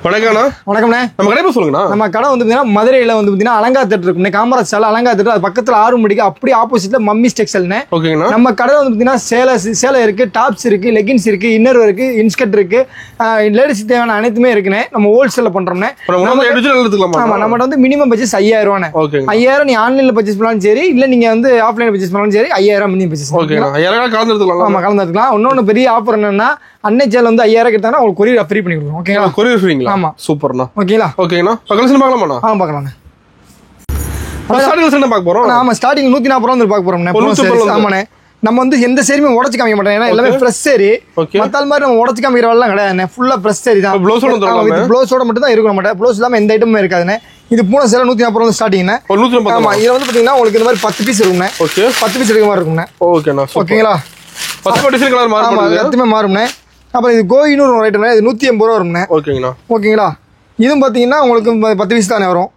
வணக்கம்ண்ணா. வணக்கம்ண்ணே. நம்ம கடை பேர் சொல்லுங்கண்ணா. நம்ம கடை வந்து பார்த்தீங்கன்னா மதுரையில் வந்து பார்த்தீங்கன்னா அலங்கா தேட்டர் இருக்குண்ணே. காமராஜ் சாலை அலங்கா தேட்டர், அது பக்கத்தில் 6 மணிக்கு அப்படியே ஆப்போசிட்ல மம்மிஸ் டெக்ஸ்டைல்ண்ணே. ஓகேங்கண்ணா. நம்ம கடை வந்து பார்த்தீங்கன்னா சேலை இருக்கு, டாப்ஸ் இருக்கு, லெகின்ஸ் இருக்கு, இன்னர் இருக்கு, இன்ஸ்கர்ட் இருக்கு, லேடிஸ் தேவையான அனைத்துமே இருக்குண்ணே. நம்ம ஹோல்சேல்ல பண்றோம்ண்ணே. ஆமா, நம்மகிட்ட வந்து மினிமம் பட்ஜெட் 5000 ரூபாண்ணே. 5000 நீ ஆன்லைன்ல பர்ச்சேஸ் பண்ணாலும் சரி, இல்ல நீங்க வந்து ஆஃப்லைன்ல பர்ச்சேஸ் பண்ணாலும் சரி, 5000 மினிமம் பர்ச்சேஸ். ஓகேண்ணா. 5000 கலந்து எடுத்துக்கலாம். ஆமா, கலந்து எடுத்துக்கலாம். இன்னொன்னு பெரிய ஆஃபர் என்னன்னா, அன்னை சேல் வந்து 5000 கேட்டாங்கன்னா உங்களுக்கு கொரியர் ஃப்ரீ பண்ணி கொடுப்போம். ஓகேங்களா? கொரியர் ஃப்ரீங்களா? ஆமா. சூப்பர்ண்ணா. ஓகேங்களா? ஓகேண்ணா. கலெக்ஷன் பார்க்கலாமாண்ணா? பார்க்கலாண்ணே. ஸ்டார்டிங் கலெக்ஷன் பார்க்க போறோம். ஆமா, ஸ்டார்டிங் 140 ரூபா வந்து பார்க்க போறோம். ஆமாண்ணே. நம்ம வந்து எந்த சேரியுமே உடச்சு காமிக்க மாட்டோம். ஏன்னா எல்லாமே ஃப்ரெஷ் சேரி. மத்தால் மாதிரி நம்ம உடச்சு காமிக்கிறவெல்லாம் கிடையாது. ஃபுல்லா ஃப்ரெஷ் சேரி தான். ப்ளவுஸோட மட்டும் தான் இருக்கும். மாட்டேன் ப்ளவுஸ் இல்லாம எந்த ஐட்டமும் இருக்காதுண்ணே. இது பூனை சேலை 140 ரூபா ஸ்டார்டிங். ஆமா, இதுல வந்து பாத்தீங்கன்னா உங்களுக்கு இந்த மாதிரி 10 பீஸ் இருக்குண்ணே. 10 பீஸ் எடுக்க மாதிரி இருக்குண்ணே. ஓகேங்களா? 10 டிசைன் கலர் மாறும். எல்லாத்தையுமே மாறும்ண்ணே. அப்புறம் இது கோயினூர் ஒரு ஐட்டம், இது 180 ரூபா வரும்ண்ணே. ஓகேங்களா? இதுவும் பாத்தீங்கன்னா உங்களுக்கு 10 பீஸ் தானே வரும்.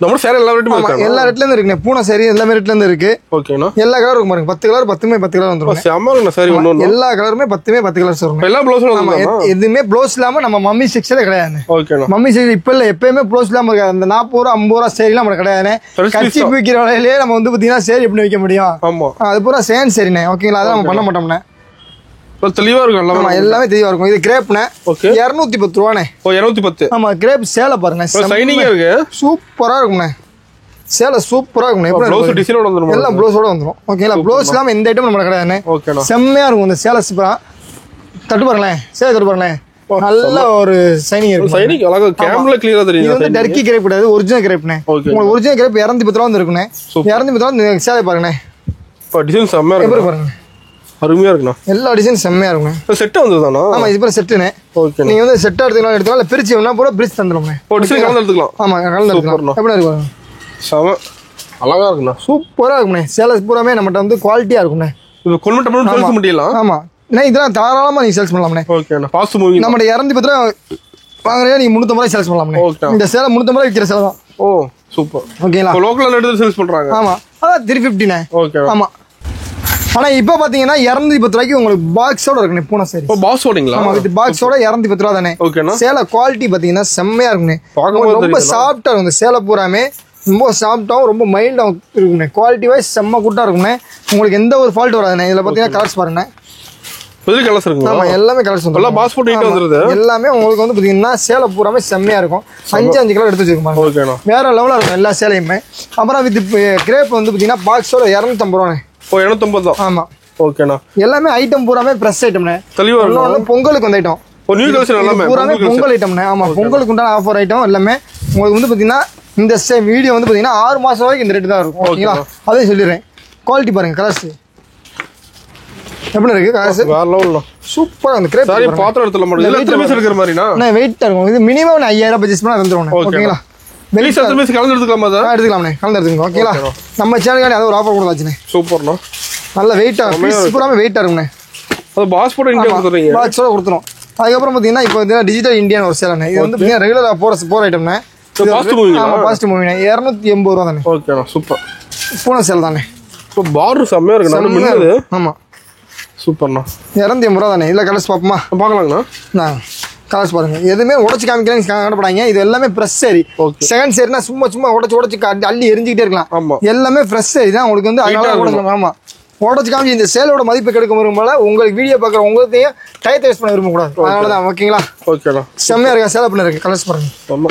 நம்ம சேலை எல்லா ரேட்லயும் இருக்கு. எல்லா ரேட்ல இருந்து இருக்குண்ணே. பூனை சேரி எல்லாமே ரேட்ல இருந்து இருக்கு. ஓகேண்ணா. எல்லா கலரும் இருக்கும் பாருங்க. 10 கலர் 10 கலர் வந்துரும். செம்ம சாரி ஒண்ணு. எல்லா கலருமே 10 கலர்ஸ் வரும். எல்லா ப்ளவுஸும் ஆமா, எதுமே ப்ளவுஸ் இல்லாம நம்ம மம்மி செக்ஷனே கிடையாது. ஓகேண்ணா. மம்மி செக்ஷன் இப்ப இல்ல, எப்பயுமே ப்ளவுஸ் இல்லாம இருக்காது. அந்த 40 ரூபா 50 ரூபா சேரி நம்ம கிடையாது. கட்சி விற்கிற விலையிலேயே நம்ம வந்து பாத்தீங்கன்னா சேரி எப்படி வைக்க முடியும்? ஆமா, அது பூரா சேன் சரிண்ணே. ஓகேங்களா? அதான் நம்ம பண்ண மாட்டோம்ண்ணே. தெளிவா இருக்கும். எல்லாமே தெளிவா இருக்கும். இது கிரேப்ண்ணே. 210 ரூபாண்ணே. 210. ஆமா, கிரேப் சேலை பாருங்க, இருக்கு. சூப்பரா இருக்கும்ண்ணே. சேலை சூப்பரா இருக்கும். எல்லாம் ப்ளவுஸோட வந்துடும். ஓகேங்களா? ப்ளவுஸ் இல்லாம எந்த ஐட்டம் நம்ம கிடையாது. செம்மையா இருக்கும் இந்த சேலை. சூப்பரா தட்டு பாருங்களேன். சேலை தட்டு பாருங்களேன். நல்ல ஒரு சைனிங் இருக்கும். சைனிங் அழகா கேமரா கிளியரா தெரியும். இது வந்து டர்க்கி கிரேப் கிடையாது, ஒரிஜினல் கிரேப்ண்ணே. உங்களுக்கு ஒரிஜினல் கிரேப் 210 ரூபா வந்து இருக்குண்ணே. 210 ரூபா இந்த சேலை பாருங்கண்ணே. டிசைன் செம்மையா இருக்கு பாருங்க. அருமையா இருக்குண்ணா. எல்லா டிசைன் செம்மையா இருக்குண்ணே. செட் வந்துதானா? ஆமா, இது பேர் செட்டுண்ணே. ஓகே, நீங்க வந்து செட்டா எடுத்துக்கலாம், இல்ல பிரிச்சு வேணா கூட பிரிச்சு தந்துடும்ண்ணே. டிசைன் கலந்து எடுத்துக்கலாம். ஆமா, கலந்து எடுத்துக்கலாம். எப்படி இருக்கு? செம அழகா இருக்குண்ணா. சூப்பரா இருக்குண்ணே. சேலை பூராமே நம்மகிட்ட வந்து குவாலிட்டியா இருக்குண்ணே. இது கொள்முதல் பண்ணி சேல்ஸ் பண்ணிடலாம். ஆமா, இதெல்லாம் தாராளமா நீங்க சேல்ஸ் பண்ணலாம்ண்ணே. ஓகேண்ணா. Fast moving. நம்ம 210 ரூபா வாங்குறீங்க, நீங்க 350 ரூபாய் சேல்ஸ் பண்ணலாம்ண்ணே. இந்த சேலை 350 ரூபாய் விற்கிற சேலை தான். ஓ சூப்பர். ஓகேங்களா? லோக்கல்ல எடுத்து சேல்ஸ் பண்றாங்க. ஆமா, அதான் 350ண்ணே. ஓகே. ஆமா, ஆனா இப்ப பாத்தீங்கன்னா 210 ரூபாய்க்கு உங்களுக்கு பாக்ஸோட இருக்குண்ணே. பூனை சேரி பாக்ஸோடங்களா? ஆமா, வித் பாக்ஸோட 210 ரூபா தானே. ஓகேண்ணா. சேலை குவாலிட்டி பாத்தீங்கன்னா செம்மையா இருக்குண்ணே. ரொம்ப சாஃப்டா இருக்கும். இந்த சேலை பூராமே ரொம்ப சாஃப்டாகவும் ரொம்ப மைல்டாகவும் இருக்குண்ணே. குவாலிட்டி வைஸ் செம்ம கூட்டா இருக்குண்ணே. உங்களுக்கு எந்த ஒரு ஃபால்ட் வராதுண்ணே. இதுல பாத்தீங்கன்னா கலர்ஸ் பாருங்க. ஆமா, எல்லாமே கலர்ஸ் வந்துரும். எல்லாமே உங்களுக்கு வந்து பாத்தீங்கன்னா சேலை பூராமே செம்மையா இருக்கும். 5 கலர் எடுத்து வச்சிருக்கோம். வேற லெவலா இருக்கும் எல்லா சேலையுமே. அப்புறம் வித் கிரேப் வந்து பாத்தீங்கன்னா பாக்ஸோட 250 ரூபாண்ணே. 250 தான். ஆமா, ஓகேண்ணா. எல்லாமே ஐட்டம் பூராமே ஃப்ரெஷ் ஐட்டம்ண்ணே. தெளிவா இருக்கும். பொங்கலுக்கு வந்து ஐட்டம் பூராமே பொங்கல் ஐட்டம்ண்ணே. ஆமா, பொங்கலுக்கு உண்டான ஆஃபர் ஐட்டம் எல்லாமே உங்களுக்கு வந்து பாத்தீங்கன்னா இந்த வீடியோ வந்து பாத்தீங்கன்னா 6 மாசம் வரைக்கும் இந்த ரேட்டு தான் இருக்கும். ஓகேங்களா? அதே சொல்லிடுறேன். குவாலிட்டி பாருங்க. கலர்ஸ் எப்படி இருக்கு? கலர்ஸ் வேற லெவல்ல சூப்பரா அந்த கிரேப் சாரி பாத்திரம் எடுத்துல மாட்டேன். எல்லா பீஸ் எடுக்கிற மாதிரினா நான் வெயிட்டா இருக்கும். இது மினிமம் 5000 பர்சேஸ் பண்ணா வந்துரும். ஓகேங்களா? வெளிய சத்து பீஸ் கலந்து எடுத்துக்கலாமா? சார் எடுத்துக்கலாம்ண்ணே. கலந்து எடுத்துங்க. ஓகேங்களா? நம்ம சேனலுக்கு அது ஒரு ஆஃபர் கொடுத்தாச்சுண்ணே. சூப்பர்ண்ணா. நல்ல வெயிட்டா பீஸ் பூராமே வெயிட்டா இருக்குண்ணே. அது பாஸ்போர்ட் இந்தியா கொடுத்துறீங்க. பாக்ஸோட கொடுத்துறோம். அதுக்கப்புறம் பாத்தீங்கன்னா இப்போ டிஜிட்டல் இந்தியன் ஒரு சேலைண்ணே. இது வந்து பாத்தீங்கன்னா ரெகுலரா போற ஐட்டம்ண்ணே. Fast moving. ஆமா, பாஸ்ட் மூவிங். 280 ரூபா தானே. ஓகேண்ணா. சூப்பர். பூனை சேல் தானே. இப்போ பார்டர் செம்மையா இருக்கு. நல்ல மின்னுது. ஆமா, சூப்பர்ண்ணா. 280 ரூபா தானே. இல்ல கலர்ஸ் பாப்போமா? பார்க்கலாங்கண்ணா. கலர்ஸ் பாருங்க. எதுவுமே உடச்சு காமிக்கிறேன் காட்டப்படாங்க. இது எல்லாமே ஃப்ரெஷ் சேரி. செகண்ட் சேரினா சும்மா உடச்சு அள்ளி எரிஞ்சுக்கிட்டே இருக்கலாம். ஆமா, எல்லாமே ஃப்ரெஷ் சேரி தான் உங்களுக்கு வந்து. அதனால ஆமா, உடச்சு காமிச்சு இந்த சேலோட மதிப்பு கிடைக்க விரும்பல. உங்களுக்கு வீடியோ பார்க்குற உங்களுக்கு டயத்தை வேஸ்ட் பண்ண விரும்பக்கூடாது. அதனாலதான். ஓகேங்களா? ஓகேண்ணா. செம்மையா இருக்கா சேலை பண்ண இருக்கு. கலர்ஸ் பாருங்க. ஆமா,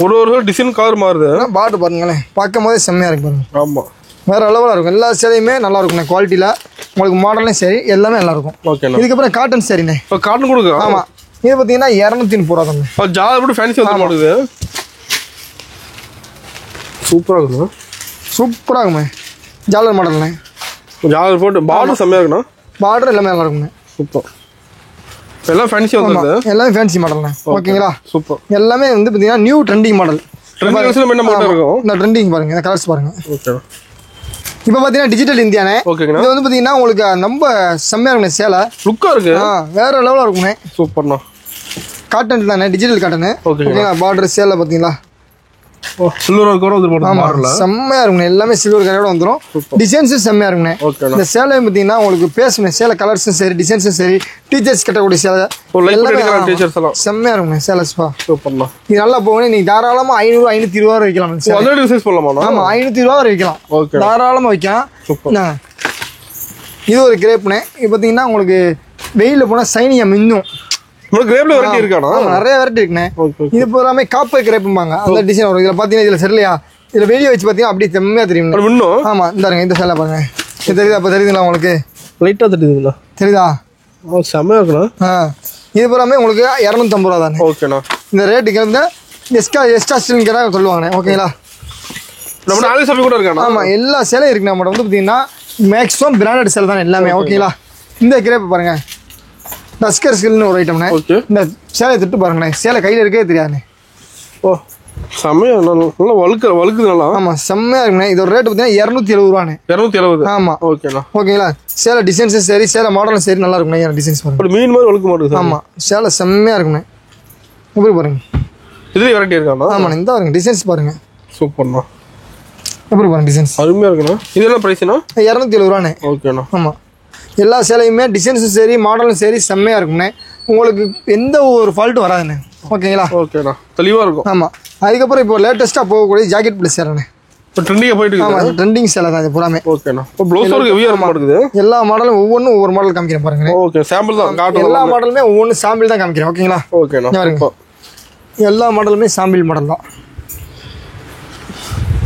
ஒரு டிசைன் கலர் மாறுது. பார்டர் பாருங்களேன். பார்க்கும் போதே செம்மையா இருக்கு பாருங்க. ஆமா, வேற அளவுல இருக்கும். எல்லா சேலையுமே நல்லா இருக்கும் குவாலிட்டியில. உங்களுக்கு மாடலும் சரி எல்லாமே நல்லா இருக்கும். இதுக்கப்புறம் காட்டன் சரிண்ணே. காட்டன் கொடுங்க. ஆமா, இது பாத்தீங்கன்னா 230 ரூபா தான். ஜாலர் ஃபேன்சி வந்து மாடுது. சூப்பரா இருக்கும். சூப்பரா இருக்குமே ஜாலர் மாடல்ண்ணே. ஜாலர் போட்டு பார்டர் செம்மையா இருக்குண்ணா. பார்டர் எல்லாமே நல்லா இருக்குண்ணே. சூப்பர். எல்லாம் ஃபேன்சி வந்துருது. எல்லாமே ஃபேன்சி மாடல்ண்ணே. ஓகேங்களா? சூப்பர். எல்லாமே வந்து பாத்தீங்கன்னா நியூ ட்ரெண்டிங் மாடல். ட்ரெண்டிங் என்ன மாடல் இருக்கும்? இந்த ட்ரெண்டிங் பாருங்க. இந்த கலர்ஸ் பாருங்க. ஓகே. இப்போ பாத்தீங்கன்னா டிஜிட்டல் இந்தியானே. ஓகேங்க. இது வந்து பாத்தீங்கன்னா உங்களுக்கு ரொம்ப செம்மையா இருக்குண்ணே. சேலை லுக்கா இருக்கு. வேற லெவலா இருக்குண்ணே. சூப்பர்ண்ணா. காட்டன் தானே, டிஜிட்டல் காட்டன். ஓகேங்களா? பார்டர் சேலை பாத்தீங்களா சில்வர் ஒர்க்கோட வந்துரும். செம்மையா இருக்குங்க, எல்லாமே சில்வர் கலரோட வந்துரும். டிசைன்ஸும் செம்மையா இருக்குங்க. இந்த சேலை பார்த்தீங்கன்னா உங்களுக்கு பேசுங்க, சேலை கலர்ஸும் சரி டிசைன்ஸும் சரி, டீச்சர்ஸ் கட்டக்கூடிய சேலை செம்மையா இருக்குங்க. சேலஸ்பா சூப்பர்ண்ணா. இது நல்லா போகணும். நீங்க தாராளமா 500 520 வரை வைக்கலாம். ஆமா 520 வரை வைக்கலாம், தாராளமா வைக்கலாம். இது ஒரு கிரேப்னே. இது பார்த்தீங்கன்னா உங்களுக்கு வெயில போனா சைனியா மின்னும். கிரேப்ல வெரைட்டி இருக்கானா? நிறைய வெரைட்டி இருக்குண்ணே. இது பூராமே காப்பர் கிரேப்பும்பாங்க. அந்த டிசைன் வரும். இதுல பாத்தீங்கன்னா இதுல சரியில்லையா, இதுல வெளியே வச்சு பாத்தீங்கன்னா அப்படியே செம்மையா தெரியும். ஆமா இந்தாருங்க, இந்த சேலை பாருங்க. இது தெரியுதா? அப்ப தெரியுதுங்களா உங்களுக்கு? லைட்டா தெரியுதுங்களா? தெரியுதா? செம்மையா இருக்கணும். இது பூராமே உங்களுக்கு 250 ரூபா தானே. ஓகேண்ணா. இந்த ரேட்டுக்கு வந்து எக்ஸ்ட்ரா ஸ்டில்ங்கிற சொல்லுவாங்கண்ணே. ஓகேங்களா? நம்ம நாளை சபை கூட இருக்கானா? ஆமா எல்லா சேலையும் இருக்கு. நம்ம வந்து பாத்தீங்கன்னா மேக்ஸிமம் பிராண்டட் சேலை தானே எல்லாமே. ஓகேங்களா? இந்த கிரேப் பாருங்க, டஸ்கர் ஸ்கில்னு ஒரு ஐட்டம்ண்ணே. இந்த சேலையை திட்டு பாருங்கண்ணே, சேலை கையில் இருக்கே தெரியாதுண்ணே. ஓ செம்மையா நல்லா வழுக்குது நல்லா. ஆமா செம்மையா இருக்குண்ணே. இதோட ரேட் பார்த்தீங்கன்னா 270 ரூபாண்ணே. 270. ஆமா ஓகேண்ணா. ஓகேங்களா? சேலை டிசைன்ஸும் சரி, சேலை மாடலும் சரி நல்லா இருக்குண்ணே. டிசைன்ஸ் பாருங்க, மீன் மாதிரி வழுக்க மாட்டேங்குது. ஆமா சேலை செம்மையா இருக்குண்ணே. எப்படி பாருங்க, இதுலேயே வெரைட்டி இருக்காண்ணா? ஆமாண்ணே. இந்த பாருங்க டிசைன்ஸ் பாருங்க, சூப்பர்ண்ணா. எப்படி பாருங்க டிசைன்ஸ் அருமையா இருக்குண்ணா. இதெல்லாம் பிரைஸ்ண்ணா? 270 ரூபாண்ணே. ஓகேண்ணா. ஆமா எல்லா சேலையுமே டிசைன்ஸும் சரி மாடலும் சரி செம்மையா இருக்கும்ண்ணே. உங்களுக்கு எந்த ஒரு ஃபால்ட்டும் வராதுண்ணே. ஓகேங்களா? ஓகேண்ணா, தெளிவா இருக்கும். ஆமா. அதுக்கப்புறம் இப்போ லேட்டஸ்டா போகக்கூடிய ஜாக்கெட் பிளஸ் சேலைண்ணே. இப்போ ட்ரெண்டிங்கா போயிட்டு இருக்கு. ஆமா ட்ரெண்டிங் சேலை தான் இது பூராமே. ஓகேண்ணா. இப்போ ப்ளவுஸ் ஒர்க் ஹெவியா இருக்குது. எல்லா மாடலும் ஒவ்வொன்றும் ஒவ்வொரு மாடல் காமிக்கிறேன் பாருங்க. ஓகே சாம்பிள் தான் காட்டுறேன். எல்லா மாடலுமே ஒவ்வொன்று சாம்பிள் தான் காமிக்கிறேன். ஓகேங்களா? ஓகேண்ணா. பாருங்க எல்லா மாடலுமே சாம்பிள் மாடல் தான்.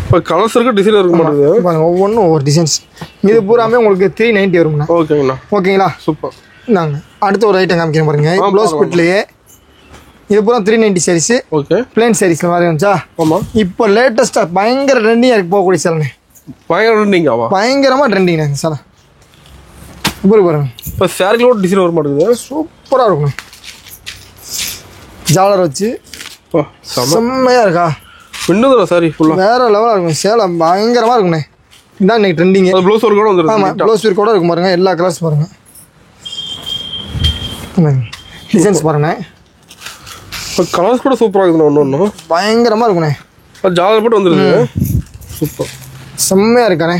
இப்போ கலர்ஸ் இருக்கு, டிசைன் இருக்க மாட்டேங்குது பாருங்க, ஒவ்வொன்றும் ஒவ்வொரு டிசைன்ஸ். இது பூராமே உங்களுக்கு 390 வரும்ண்ணா. ஓகேங்கண்ணா. ஓகேங்களா? சூப்பர். நாங்கள் அடுத்த ஒரு ஐட்டம் காமிக்கிறேன் பாருங்க. ப்ளவுஸ் பிட்லேயே இது பூரா 390 சாரீஸ். ஓகே பிளைன் சாரீஸ்ல மாதிரி இருந்துச்சா? ஆமா. இப்போ லேட்டஸ்டா பயங்கர ட்ரெண்டிங்கா இருக்கு போகக்கூடிய சேலை. பயங்கர ட்ரெண்டிங்காவா? பயங்கரமா ட்ரெண்டிங் சேலை. எப்படி பாருங்க, இப்போ சாரிகளோட டிசைன் வர மாட்டேங்குது. சூப்பரா இருக்கும். ஜாலர் வச்சு செம்மையா இருக்கா? பின்னுதுடா சாரி ஃபுல்லா வேற லெவலா இருக்கும். சேலை பயங்கரமா இருக்குண்ணே. இதான் இன்னைக்கு ட்ரெண்டிங். ப்ளவுஸ் ஒர்க் கூட வந்துருக்கு. ஆமா ப்ளவுஸ் ஒர்க் கூட இருக்கும் பாருங்க. எல்லா கலர்ஸ் பாருங்க, டிசைன்ஸ் பாருங்க. கலர்ஸ் கூட சூப்பரா இருக்குண்ணே. ஒன்று பயங்கரமா இருக்குண்ணே. ஜாலர் போட்டு வந்துருக்கு. சூப்பர் செம்மையா இருக்கானே.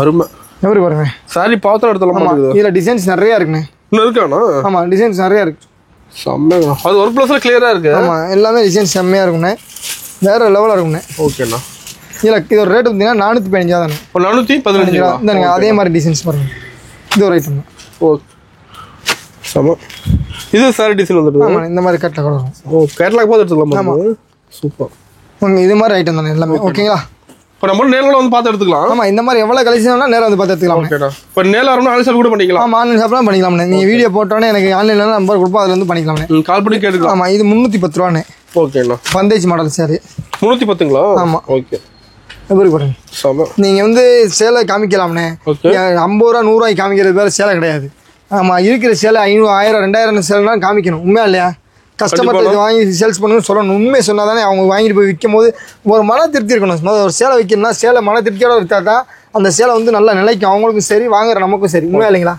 அருமை. எப்படி பாருங்க சாரி பாத்திரம் எடுத்துலாம். இதுல டிசைன்ஸ் நிறைய இருக்குண்ணே. இன்னும் இருக்காண்ணா? ஆமா டிசைன்ஸ் நிறைய இருக்கு. செம்மையா அது ஒர்க் ப்ளஸ்ல கிளியரா இருக்கு. ஆமா எல்லாமே டிசைன்ஸ் செம்மையா இருக்குண்ணே. வேற லெவலா இருக்குண்ணே. ஓகேண்ணா. இல்ல இதோட ரேட் பார்த்தீங்கன்னா 415 தானே. 415 தானே. அதே மாதிரி டிசைன்ஸ் பாருங்க. இது ஒரு ஐட்டம் தான். ஓகே சம. இது சாரி டிசைன் வந்துட்டு. ஆமா இந்த மாதிரி கேட்லாக் வரும். ஓ கேட்லாக் பார்த்து எடுத்துக்கலாம். ஆமா சூப்பர். உங்க இது மாதிரி ஐட்டம் தானே எல்லாமே. ஓகேங்களா? இப்போ நம்ம நேரில் வந்து பார்த்து எடுத்துக்கலாம். ஆமா இந்த மாதிரி எவ்வளோ கலெக்ஷன் நேரில் வந்து பார்த்து எடுத்துக்கலாம். ஓகேடா. இப்போ நேரில் வரணும் ஆன்லைன் கூட பண்ணிக்கலாம். ஆமா ஆன்லைன் ஷாப்லாம் பண்ணிக்கலாம். நீங்கள் வீடியோ போட்டோன்னே எனக்கு ஆன்லைனில் நம்பர் கொடுப்போம், அதில் வந்து பண்ணிக்கலாம். கால் பண்ணி கேட்டுக்கலாம். ஆமா இது 310 ரூபாண்ணே. ஓகேண்ணா. பந்தேஜ் மாடல் சாரி 310ங்களா? ஆமா. ஓகே எப்படி பாருங்க சம. நீங்கள் வந்து சேலை காமிக்கலாம்ண்ணே. 50 ரூபா 100 ரூபாய்க்கு காமிக்கிறது பேர் சேலை கிடையாது. ஆமாம் இருக்கிற சேலை 500 1000 2000 சேலைலாம் காமிக்கணும். உண்மையா இல்லையா? கஸ்டமர்கிட்ட வாங்கி சேல்ஸ் பண்ணணும்னு சொல்லணும். உண்மையை சொன்னால் தானே அவங்க வாங்கிட்டு போய் விற்கும் போது ஒரு மன திருப்தி இருக்கணும். ஒரு சேலை விற்கணும்னா சேலை மன திருப்தியோட விற்றா தான் அந்த சேலை வந்து நல்லா நிலைக்கும். அவங்களுக்கும் சரி வாங்குற நமக்கும் சரி. உண்மையா இல்லைங்களா?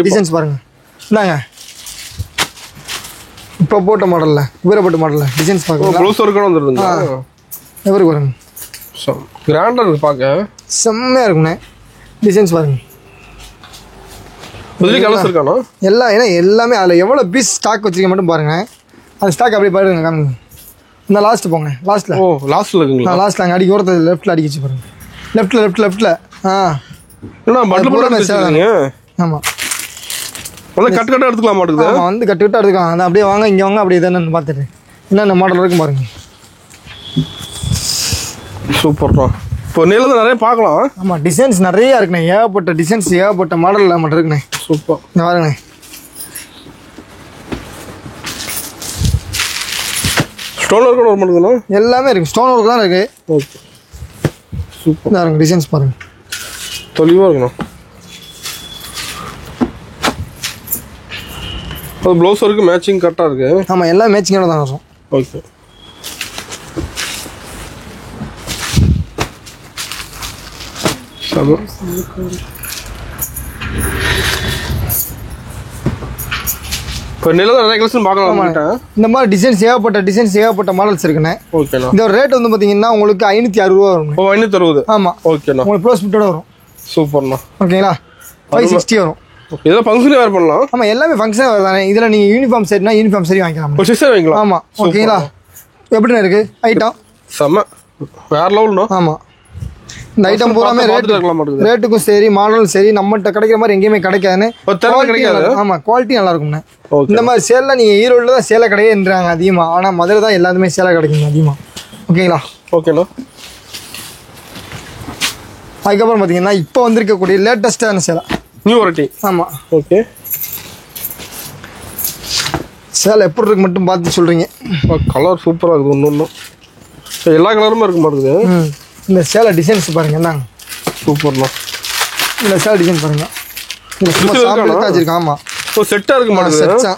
டிசைன்ஸ் பாருங்க. என்னங்க இப்போ போட்ட மாடலில் வேறுபட்ட மாடலில் டிசைன்ஸ் பார்க்கலாம். ப்ளவுஸ் ஒர்க்கோட வந்துருதுங்க. எப்படி பாருங்க கிராண்டாக இருக்கு, பார்க்க செம்மையாக இருக்குண்ணே. டிசைன்ஸ் பாருங்க. கலர்ஸ் இருக்கானோ எல்லாம். ஏன்னா எல்லாமே அதில் எவ்வளோ பீஸ் ஸ்டாக் வச்சிருக்க மட்டும் பாருங்க. அந்த ஸ்டாக் அப்படியே பாருங்க காமிங்க. இந்த லாஸ்ட் போங்க. லாஸ்ட்டில். ஓ லாஸ்ட்டில் இருக்குங்களா? லாஸ்ட்டில் அங்கே அடிக்க ஓரத்தில் லெஃப்ட்டில் அடிக்கிச்சு பாருங்க. லெஃப்ட்டில் ஆமாம் கட்டு கட்டாக எடுத்துக்கலாம் மாட்டேங்குது. ஆமாம் வந்து கட்டு கட்டாக எடுத்துக்கலாம். அதை அப்படியே வாங்க இங்கே வாங்க அப்படியே தானே பார்த்துட்டு என்னென்ன மாடல் இருக்கும் பாருங்க. சூப்பர் தான். இப்போ நேரில் நிறைய பார்க்கலாம். ஆமாம் டிசைன்ஸ் நிறையா இருக்குண்ணே. ஏகப்பட்ட டிசைன்ஸ் ஏகப்பட்ட மாடலில் மட்டும் இருக்குண்ணே. சூப்பர். நான் பாருங்கண்ணே ஸ்டோன் ஒர்க் வர மாட்டேங்குதுண்ணா. எல்லாமே இருக்குது. ஸ்டோன் ஒர்க் தான் இருக்குது. Okay super. பாருங்க டிசைன்ஸ் பாருங்க தெளிவாக இருக்குண்ணா. அது ப்ளவுஸ் ஒர்க்கு மேட்சிங் கரெக்டாக இருக்குது. ஆமாம் எல்லாம் மேட்சிங்கோட தான் வரும். ஓகே இப்போ நிலவில் நிறைய கலெக்ஷன் பார்க்கலாம். இந்த மாதிரி டிசைன்ஸ் ஏகப்பட்ட மாடல்ஸ் இருக்குண்ணே. ஓகேண்ணா. இந்த ரேட் வந்து பார்த்தீங்கன்னா உங்களுக்கு 560 ரூபா வரும். 560. ஆமாம். ஓகேண்ணா. உங்களுக்கு ப்ளவுஸ் பிட்டோட வரும். சூப்பர்ண்ணா. ஓகேங்களா. 560 வரும். இதெல்லாம் ஃபங்க்ஷனே வேர் பண்ணலாம். ஆமாம், எல்லாமே ஃபங்க்ஷனே வருதானே. இதில் நீங்கள் யூனிஃபார்ம் செட்னா யூனிஃபார்ம் சரி வாங்கிக்கலாம். ஒரு சிஸ்டர் வாங்கிக்கலாம். ஆமாம். ஓகேங்களா. எப்படிண்ணா இருக்கு ஐட்டம்? செம்ம வேற லெவல்ண்ணா. ஆமாம். இந்த ஐட்டம் பூராமே ரேட்டுக்கும் சரி மாடலும் சரி நம்மகிட்ட கிடைக்கிற மாதிரி எங்கேயுமே கிடைக்காதுன்னு. ஆமாம், குவாலிட்டி நல்லா இருக்கும்ண்ணே. இந்த மாதிரி சேலில் நீங்கள் ஈரோடில் தான் சேலை கிடையாதுன்றாங்க அதிகமாக. ஆனால் மதுரை தான் எல்லாத்துமே சேலை கிடைக்குங்க அதிகமாக. ஓகேங்களா. ஓகேண்ணா. அதுக்கப்புறம் பார்த்தீங்கன்னா இப்போ வந்திருக்கக்கூடிய லேட்டஸ்டான சேலை, நியூ வெரைட்டி. ஆமாம். ஓகே. சேலை எப்படி இருக்கு மட்டும் பார்த்து சொல்கிறீங்க. கலர் சூப்பராக இருக்குது. ஒன்று எல்லா கலருமே இருக்க மாட்டேங்குது. இந்த சேலை டிசைன்ஸ் பாருங்க. என்னங்க சூப்பர்ண்ணா. இந்த சேலை டிசைன் பாருங்க. வச்சிருக்கேன். ஆமாம். ஓ செட்டாக இருக்க மாட்டேங்குது.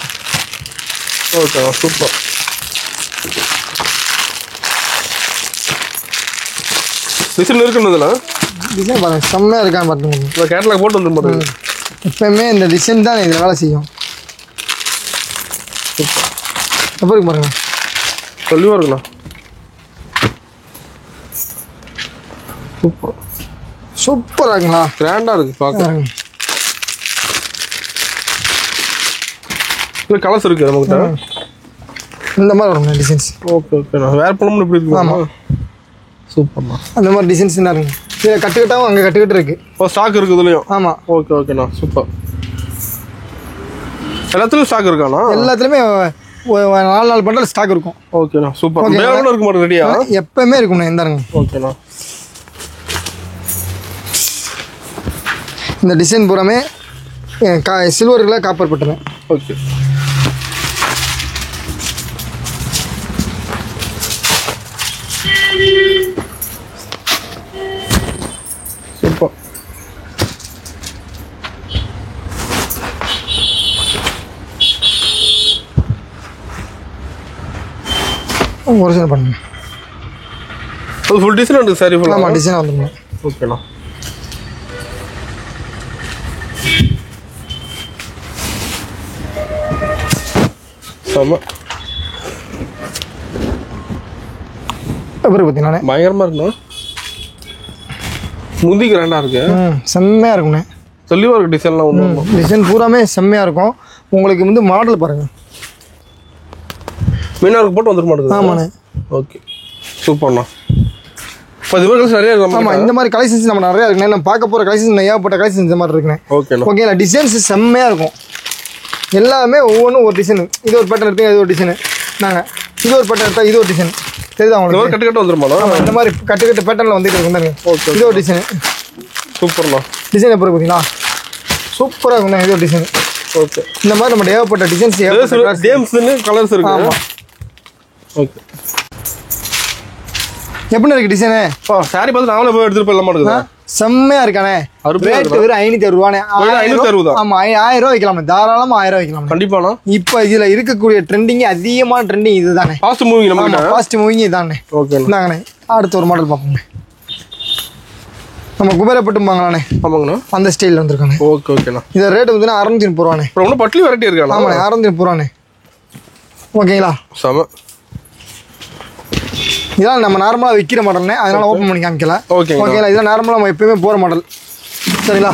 Okay super. டிசைன் இருக்குன்றதுல டிசைன் பாருங்க செம்மையாக இருக்கான்னு பார்த்துங்க. இப்போ கேட்டலாக் போட்டு வந்துட மாட்டேங்குது. எப்பயுமே இந்த டிசைன் தான் இதில் வேலை செய்யும். எப்படி இருக்கு பாருங்க. தெளிவாக இருக்குண்ணா. சூப்பர் சூப்பராக இருக்குங்களா. கிராண்டாக இருக்குது பார்க்க. இல்லை கலர்ஸ் இருக்குது நம்மகிட்ட. இந்த மாதிரி வருங்க டிசைன்ஸ். ஓகே ஓகேண்ணா. வேறு பழமும் எப்படி இருக்கு? ஆமாம் சூப்பர்ண்ணா. அந்த மாதிரி டிசைன்ஸ் தான் இருக்குங்க. இதில் கட்டுக்கிட்டாவும் அங்கே கட்டுக்கிட்டு இருக்கு. ஓ ஸ்டாக் இருக்குது இதுலையும். ஆமாம். ஓகே ஓகேண்ணா சூப்பர். எல்லாத்துலேயும் ஸ்டாக் இருக்காண்ணா? எல்லாத்துலேயுமே 4 பண்டல் ஸ்டாக் இருக்கும். ஓகேண்ணா சூப்பர். மேலும் இருக்க மாட்டேன் ரெடியா? எப்பவுமே இருக்கும்ண்ணா. எந்தாருங்க. ஓகேண்ணா. இந்த டிசைன் பூராமே சில்வரில் காப்பர் பட்டுமே. ஓகே. சூப்பர். ஒரிஜினல் பண்ணுங்க. அது ஃபுல் டிசைன் இருக்குது சாரி ஃபுல். ஆமாம் டிசைன் வந்துருங்க. ஓகேண்ணா. செம்ம. எப்படி பார்த்தீங்கன்னா பயங்கரமாக இருக்குண்ணா. முந்தி கிராண்டாக இருக்கு. செம்மையாக இருக்குண்ணே. தெளிவாக இருக்குது டிசைன்லாம். ஒன்று டிசைன் பூராமே செம்மையாக இருக்கும். உங்களுக்கு வந்து மாடல் பாருங்கள். மீனாருக்கு போட்டு வந்துட மாட்டேங்குது. ஆமாண்ணே. ஓகே சூப்பர்ண்ணா. இப்போ இது மாதிரி நிறையா இருக்கு. ஆமாம், இந்த மாதிரி கலெக்ஷன்ஸ் நம்ம நிறையா இருக்குண்ணே. நம்ம பார்க்க போகிற கலெக்ஷன்ஸ் ஏகப்பட்ட கலெக்ஷன்ஸ் இந்த மாதிரி இருக்குண்ணே. ஓகேங்களா. டிசைன்ஸ் செம்மையாக இருக்கும். எல்லாமே ஒவ்வொன்றும் ஒரு டிசைன். இது ஒரு பேட்டர்ன் எடுத்தீங்க, இது ஒரு டிசைனு. நாங்கள் இது ஒரு பேட்டர்ன் எடுத்தால் இது ஒரு டிசைன். தெரியுதா உங்களுக்கு? கட்டு வந்துருமா? இந்த மாதிரி கட்டு பேட்டர்னில் வந்துட்டு இருந்தாங்க. ஓகே. இது ஒரு டிசைனு. சூப்பர்ண்ணா. டிசைன் எப்படி பார்த்தீங்களா சூப்பராக இருக்குண்ணா. இது ஒரு டிசைன். ஓகே. இந்த மாதிரி நம்ம ஏகப்பட்ட டிசைன்ஸ் கலர்ஸ் இருக்கு. ஆமாம். ஓகே. எப்படி இருக்கு டிசைனு? சாரி பார்த்து நாமளே போய் எடுத்துட்டு போயிடலாம் மாட்டேங்குது. செம்மையா இருக்கானே. ரேட் வெறும் 560 ரூபானே. 560. ஆமா, 1000 ரூபாய் வைக்கலாம். தாராளமா 1000 வைக்கலாம். கண்டிப்பாண்ணா. இப்போ இதுல இருக்கக்கூடிய ட்ரெண்டிங், அதிகமான ட்ரெண்டிங் இதுதானே. Fast moving. நம்ம ஃபாஸ்ட் மூவிங் இதானே. ஓகே. இந்தாங்கண்ணே அடுத்த ஒரு மாடல் பார்ப்போங்க. நம்ம குபேரப்பட்டும்பாங்களாண்ணே. ஆமாங்கண்ணா. அந்த ஸ்டைலில் வந்துருக்காங்க. ஓகே ஓகேண்ணா. இது ரேட் வந்து 630 ரூபானே. ரொம்ப பட்லி வெரைட்டி இருக்கா? ஆமாண்ணே, 630 ரூபானே. ஓகேங்களா. செம. இதெல்லாம் நம்ம நார்மலாக விற்கிற மாடல்னே, அதனால ஓப்பன் பண்ணி காமிக்கல. ஓகேங்களா. இதெல்லாம் நார்மலாக நம்ம எப்பயுமே போகிற மாடல். சரிங்களா.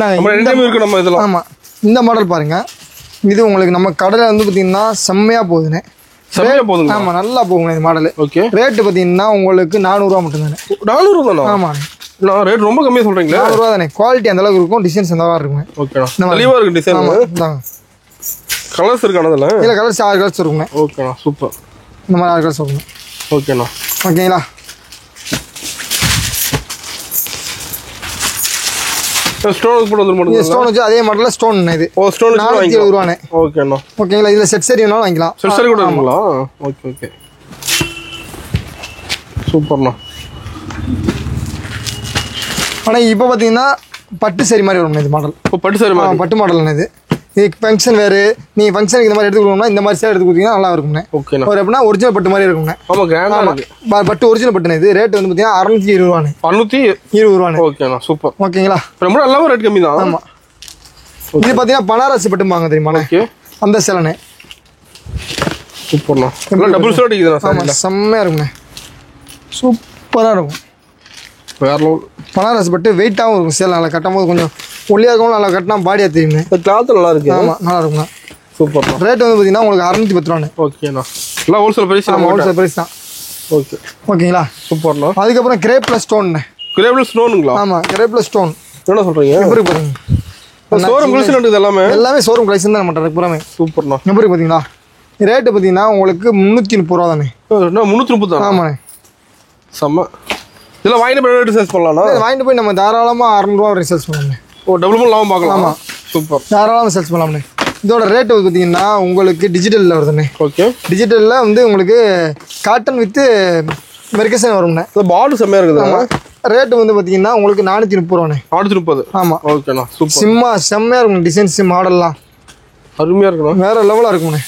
நம்ம இதெல்லாம். ஆமாம், இந்த மாடல் பாருங்க. இது உங்களுக்கு நம்ம கடையில் வந்து பார்த்தீங்கன்னா செம்மையாக போகுதுண்ணே. ஆமாம், நல்லா போகுங்க இந்த மாடல். ஓகே. ரேட்டு பார்த்தீங்கன்னா உங்களுக்கு 400 ரூபா மட்டும்தானே. 400 தானே? ஆமாண்ணே. ரேட் ரொம்ப கம்மியாக சொல்கிறீங்களா? 400 ரூபா தானே. குவாலிட்டி அந்த அளவுக்கு இருக்கும். டிசைன்ஸ் அந்த மாதிரி இருக்குங்க. ஓகேண்ணா. தெளிவாக இருக்கு டிசைன். ஆமாம். கலர்ஸ் இருக்கானதுல? இல்லை, கலர்ஸ் 6 கலர்ஸ் இருக்குங்க. ஓகேண்ணா சூப்பர். இந்த மாதிரி 6 கலர்ஸ் இருக்குங்க. ஓகேண்ணா. ஓகேங்களா. ஸ்டோன் போட்டு வந்துரும். ஸ்டோன் வச்சு அதே மாடலில் ஸ்டோன் இது. ஓ ஸ்டோன் 470 ரூபானே. ஓகேண்ணா. ஓகேங்களா. இதில் செட் சரி வேணாலும் வாங்கிக்கலாம். செட் சரி கூட இருக்குங்களா? ஓகே ஓகே சூப்பர்ண்ணா. ஆனால் இப்போ பார்த்தீங்கன்னா பட்டு சரி மாதிரி வரும் இது மாடல். இப்போ பட்டு சரி மாதிரி பட்டு மாடல் இது. இது ஃபங்க்ஷன் வேறு. நீங்கள் ஃபங்க்ஷனுக்கு இந்த மாதிரி எடுத்துக்கணும்னா இந்த மாதிரி சேர் எடுத்து கொடுத்தீங்கன்னா நல்லா இருக்கும்ண்ணே. ஓகே. ஒரு எப்படின்னா ஒரிஜினல் பட்டு மாதிரி இருக்கும்ண்ணே. ஆமாம், கிராண்டாக பட்டு ஒரிஜினல் பட்டுண்ணே. இது ரேட் வந்து பார்த்தீங்கன்னா 620 ரூபானே. 620 ரூபானே. ஓகேண்ணா சூப்பர். ஓகேங்களா. ரொம்ப நல்லாவும் ரேட் கம்மி தான். ஆமாம். இது பார்த்தீங்கன்னா பனாரசி பட்டும்பாங்க தெரியுமா? ஓகே. அந்த சேலைண்ணே. சூப்பர்ண்ணா. டபுள் ஷர்ட் அடிக்குதுண்ணா. ஆமாம் செம்மையாக இருக்குண்ணே, சூப்பராக இருக்கும். வேற லெவல். பனாரஸ் பட்டு வெயிட்டாகவும் இருக்கும். சேலை நல்லா கட்டும் போது கொஞ்சம் ஒல்லியாக இருக்கும், நல்லா கட்டினா பாடியாக தெரியுமே. கிளாத் நல்லா இருக்கு. ஆமாம் நல்லா இருக்குண்ணா. சூப்பர். ரேட் வந்து பார்த்தீங்கன்னா உங்களுக்கு 610 ரூபாண்ணே. ஓகேண்ணா. எல்லாம் ஹோல்சேல் பிரைஸ். ஹோல்சேல் பிரைஸ் தான். ஓகே ஓகேங்களா. சூப்பர்ண்ணா. அதுக்கப்புறம் கிரேப்ல ஸ்டோன்ண்ணே. கிரேப்ல ஸ்டோனுங்களா? ஆமாம் கிரேப்ல ஸ்டோன். என்ன சொல்கிறீங்க? எப்படி பாருங்க, ஷோரூம் கலெக்ஷன் இருக்குது எல்லாமே ஷோரூம் கலெக்ஷன் தான் பண்ணுறது பூராமே. சூப்பர்ண்ணா. எப்படி பார்த்தீங்களா ரேட்டு பார்த்தீங்கன்னா உங்களுக்கு 330 ரூபா தானே. 330 தான். ஆமாண்ணே செம்ம. இதெல்லாம் வாங்கிட்டு போய் ரிசர்ச் பண்ணலாம்ண்ணா. வாங்கிட்டு போய் நம்ம தாராளமாக 600 ரூபா ரிசர்ச் பண்ணலாம்ண்ணே. ஓ டபுள் லாபம் பார்க்கலாம். ஆமாம் சூப்பர். தாராளமாக ரிசர்ச் பண்ணலாம்ண்ணே. இதோட ரேட்டு பார்த்தீங்கன்னா உங்களுக்கு டிஜிட்டலில் வருதுண்ணே. ஓகே. டிஜிட்டலில் வந்து உங்களுக்கு காட்டன் வித்து மெர்கேசன் வரும்ண்ணே. பார்டர் செம்மையாக இருக்குது. ரேட்டு வந்து பார்த்தீங்கன்னா உங்களுக்கு 430 ரூபாண்ணே. 430. ஆமாம் ஓகேண்ணா. சூப்பர். சிம்மா செம்மையாக இருக்கும். டிசைன்ஸ் மாடல்லாம் அருமையாக இருக்கணும். வேறு லெவலாக இருக்கும்ண்ணே.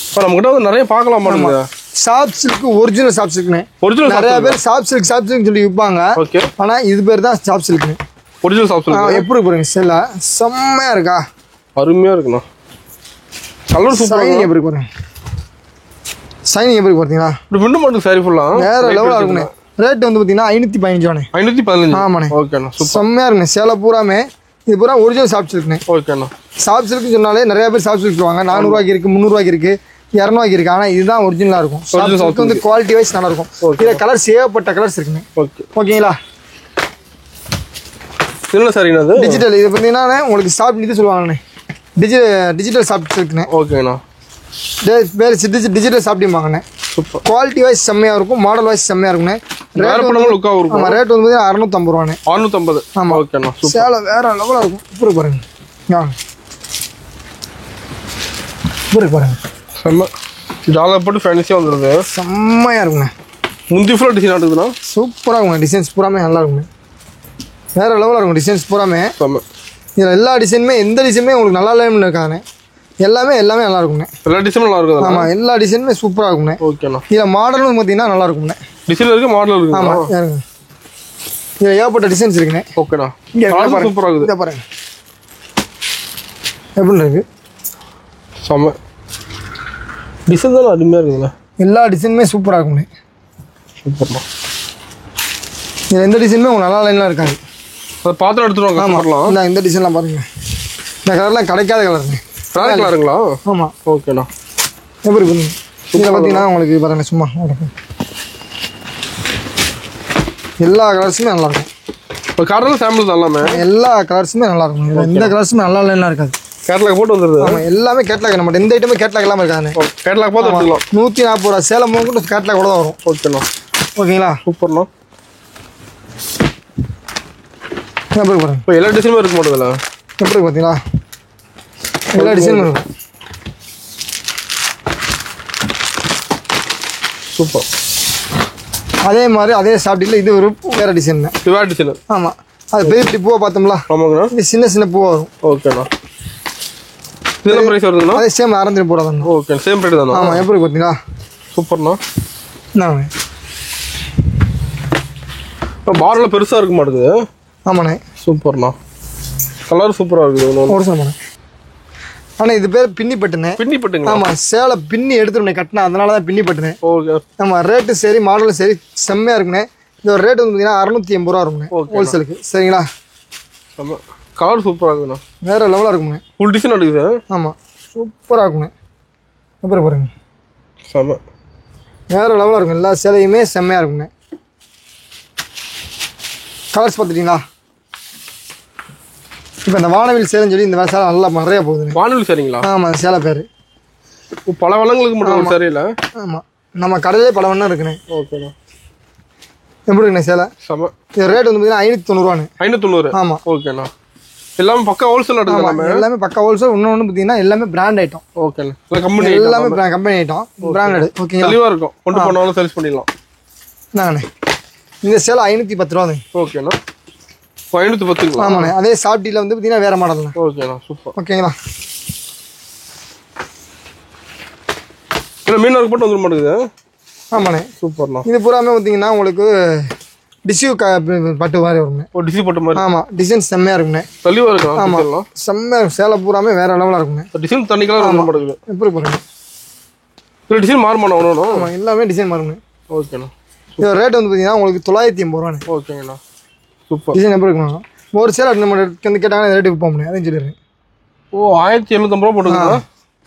இப்போ நம்மகிட்ட வந்து நிறைய பார்க்கலாம் மாட்டேங்க. சாஃப்ட் சில்க் ஒரிஜினல் சாஃப்ட் சில்க்ண்ணே. ஒரிஜினல் நிறைய பேர் சாஃப்ட் சில்க் சொல்லி விற்பாங்க. ஓகே. ஆனால் இது பேர் தான் சாஃப்ட் சில்க்ண்ணே. Original soft silk. எப்படி பாருங்க சேலை செம்மையாக இருக்கா, அருமையாக இருக்குண்ணா. Colour super. சைனிங் எப்படி பாருங்க, சைனிங் எப்படி பார்த்தீங்களா விண்டு மாட்டுக்கு சாரி ஃபுல்லாக வேற லெவலாக இருக்குண்ணே. ரேட் வந்து பார்த்தீங்கன்னா 515 ரூபாண்ணே. 515. ஆமாண்ணே. ஓகேண்ணா. செம்மையாக இருக்குண்ணே. சேலை பூராமே இது பூரா ஒரிஜினல் சாஃப்ட் சில்க்ண்ணே. ஓகேண்ணா. சாஃப்ட் சில்க்னு சொன்னாலே நிறைய பேர் சாஃப்ட் சில்க் சொல்லுவாங்க. 400 ரூபாய்க்கு இருக்குது, 300 ரூபாய்க்கு இருக்குது, 200 ரூபாய்க்கு இருக்குது. ஆனால் இதுதான் ஒரிஜினலாக இருக்கும். சாஃப்ட் சில்க் வந்து குவாலிட்டி வைஸ் நல்லா இருக்கும். இதில் கலர்ஸ் ஏகப்பட்ட கலர்ஸ் இருக்குண்ணே. ஓகே ஓகேங்களா. இல்லை சரிங்கண்ணா. அது டிஜிட்டல் இது பார்த்தீங்கன்னா உங்களுக்கு சாஃப்ட் இது சொல்லுவாங்கண்ணே, டிஜிட்டல் சாஃப்ட் சில்க்ண்ணே. ஓகேண்ணா. வேறு டிஜிட்டல் சாப்பிட்டுமாங்கண்ணே. சூப்பர். குவாலிட்டி வைஸ் செம்மையாக இருக்கும், மாடல் வைஸ் செம்மையாக இருக்குண்ணே. ரேட் வந்து லுக்காக இருக்கும். ஆமாம் ரேட் வந்து 650 ரூபாண்ணே. 650. ஆமாம். ஓகேண்ணா. சேலை வேற லெவலாக இருக்கும். இப்படி பாருங்க, இப்படி பாருங்க செம்ம. ஜாலர் போட்டு ஃபேன்சியாக வந்துடுது. செம்மையாக இருக்குண்ணே. முந்தி ஃபுல்லாக டிசைன் ஆட்டுதுண்ணா. சூப்பராக இருக்குங்க. டிசைன்ஸ் பூராமே நல்லா இருக்குண்ணே. வேற லெவலாக இருக்கும் டிசைன்ஸ் பூராமே. செம்ம. இதில் எல்லா டிசைனுமே எந்த டிசைனுமே உங்களுக்கு நல்லா இல்லைன்னு இருக்காதுண்ணே. எல்லாமே நல்லா இருக்குண்ணே. எல்லா டிசைனும் நல்லா இருக்குது. ஆமாம் எல்லா டிசைனுமே சூப்பராக இருக்குண்ணே. ஓகேண்ணா. இதில் மாடலும் பார்த்தீங்கன்னா நல்லா இருக்குண்ணே. டிசைன் இருக்குது, மாடல் இருக்குது. ஆமாம் யாருங்க இதில் ஏகப்பட்ட டிசைன்ஸ் இருக்குண்ணே. ஓகேண்ணா. இங்கே சூப்பராக இருக்குது. இதை பாருங்க எப்படி இருக்கு. செம்ம. டிசைன் தான் அருமையாக இருக்குதுண்ணா. எல்லா டிசைனுமே சூப்பராக இருக்குண்ணே. சூப்பர்ண்ணா. இதில் எந்த டிசைனுமே உங்களுக்கு நல்லா லைன்லாம் இருக்காது. அதை பாத்திரம் எடுத்துருவாங்க. ஆமாம் இல்லை இந்த டிசைன்லாம் பாருங்க. இந்த கலர்லாம் கிடைக்காத கலருங்க. கலருங்களா? ஆமாம். ஓகேண்ணா. எப்படி பண்ணுங்க. இதில் பார்த்தீங்கன்னா உங்களுக்கு பாருங்க சும்மா எல்லா கலர்ஸுமே நல்லாயிருக்கும். இப்போ கடலில் சாம்பிள் தான் எல்லாமே. எல்லா கலர்ஸுமே நல்லாயிருக்கும். இதில் எந்த கலர்ஸுமே நல்லா லைன்லாம் இருக்காது. கேட்லாக் போட்டு வந்துடுது. ஆமாம் எல்லாமே கேட்லாக் நம்ம எந்த ஐட்டமே கேட்லாக் இல்லாமல் இருக்காதுண்ணே. கேட்லாக் போட்டு எடுத்துக்கலாம். 140 ரூபா சேலை மூணு கேட்லாக் கூட தான் வரும். ஓகேண்ணா. ஓகேங்களா. சூப்பர்ண்ணா. எப்படி பாருங்க. இப்போ எல்லா டிசைனுமே இருக்க மாட்டேதுல. எப்படி பார்த்தீங்களா எல்லா டிசைனும் இருக்கும். சூப்பர். அதே மாதிரி அதே சாப்பிட்டில் இது ஒரு வேறு டிசைன் தான். இது வேறு டிசைன். ஆமாம் அது பெரிய பூவை பார்த்தோம்ல. ஆமாங்கண்ணா. இது சின்ன பூவாக வரும். ஓகேண்ணா. இதெல்லாம் ப்ரைஸ் வருதுண்ணா? அதே சேம் 630 போட தாங்க. ஓகே சேம் ரேட் தானே. ஆமாம் எப்படி பார்த்தீங்களா. சூப்பர்ண்ணா. என்னங்க இப்போ பார்டரில் பெருசாக இருக்க மாட்டேங்குது. ஆமாண்ணே. சூப்பர்ண்ணா. கலர் சூப்பராக இருக்குது. ஒரு சாமாண்ணே. ஆனால் இது பேர் பின்னி பட்டுண்ணே. பின்னி பட்டுங்களா? ஆமாம் சேலை பின்னி எடுத்துருண்ணே கட்டினா அதனால தான் பின்னி பட்டுண்ணே. ஓகே. ஆமாம் ரேட்டு சரி மாடலும் சரி செம்மையாக இருக்குண்ணே. இதோட ரேட் வந்து பார்த்தீங்கன்னா 680 ரூபா இருக்குண்ணே ஹோல்சேலுக்கு. சரிங்களா. ஆமாம் கலர் சூப்பராக இருக்குண்ணா. வேறு லெவலாக இருக்குண்ணே. ஃபுல் டிசைன் எடுக்குது. ஆமாம் சூப்பராக இருக்குண்ணே. அப்புறம் பாருங்க செம்ம. வேறு லெவலாக இருக்கும். எல்லா சேலையுமே செம்மையாக இருக்குண்ணே. கலர்ஸ் பார்த்துட்டிங்களா. இப்போ இந்த வானவில் சேலைன்னு சொல்லி இந்த சேலை நல்லா நிறையா போகுதுண்ணே. வானவில் சரிங்களா? ஆமாம் சேலை பேர். பல வளங்களுக்கு மட்டும் சரியில்ல. ஆமாம் நம்ம கடையிலே பல வண்ணம் இருக்குண்ணே. ஓகேண்ணா. எப்படி இருக்குண்ணே சேலை. செம்ம. இது ரேட் வந்து பார்த்தீங்கன்னா 590 ரூபாண்ணே. 590. ஆமாம். ஓகேண்ணா. எல்லாமே பக்கா ஹோல்சேல் எடுக்கலாம். எல்லாமே பக்கா ஹோல்சேல். இன்னொன்று பார்த்தீங்கன்னா எல்லாமே பிராண்ட் ஐட்டம். ஓகேண்ணா. கம்பெனி எல்லாமே கம்பெனி ஐட்டம் பிராண்டட். ஓகேங்களா. தெளிவாக இருக்கும். கொண்டு போனாலும் சேல்ஸ் பண்ணிடலாம். என்னங்கண்ணே இந்த சேலை 510 ரூபாங்க. ஓகேண்ணா. 510ங்களா? ஆமாண்ணே. அதே சாப்டியில் வந்து பார்த்தீங்கன்னா வேறு மாடல்ண்ணே. ஓகேண்ணா. சூப்பர். ஓகேங்களா. இல்லை மீன் ஒர்க் போட்டு வந்துட மாட்டேங்குது. ஆமாண்ணே. சூப்பர்ண்ணா. இது பூராமே பார்த்தீங்கன்னா உங்களுக்கு டிஷ்யூ பட்டு மாதிரி வரும்ண்ணே. ஒரு டிஷ்யூ பட்டு மாதிரி. ஆமா டிசைன் செம்மையா இருக்குண்ணே. தெளிவா இருக்கும். ஆமா செம்மையா சேலை பூராமே வேற லெவலா இருக்குண்ணே. டிசைன் தனி கலர் வர மாட்டேங்குது. எப்படி பாருங்க இது டிசைன் மாறுமாண்ணா ஒன்று? ஆமா எல்லாமே டிசைன் மாறும்ண்ணே. ஓகேண்ணா. இது ரேட் வந்து பார்த்தீங்கன்னா உங்களுக்கு 980 ரூபாண்ணே. ஓகேங்கண்ணா சூப்பர். டிசைன் எப்படி இருக்குண்ணா ஒரு சேலை நம்ம வந்து கேட்டாங்கன்னா ரேட்டுக்கு போகணும் அதையும் சொல்லிடுறேன். ஓ 1750 ரூபா போட்டுருக்கா.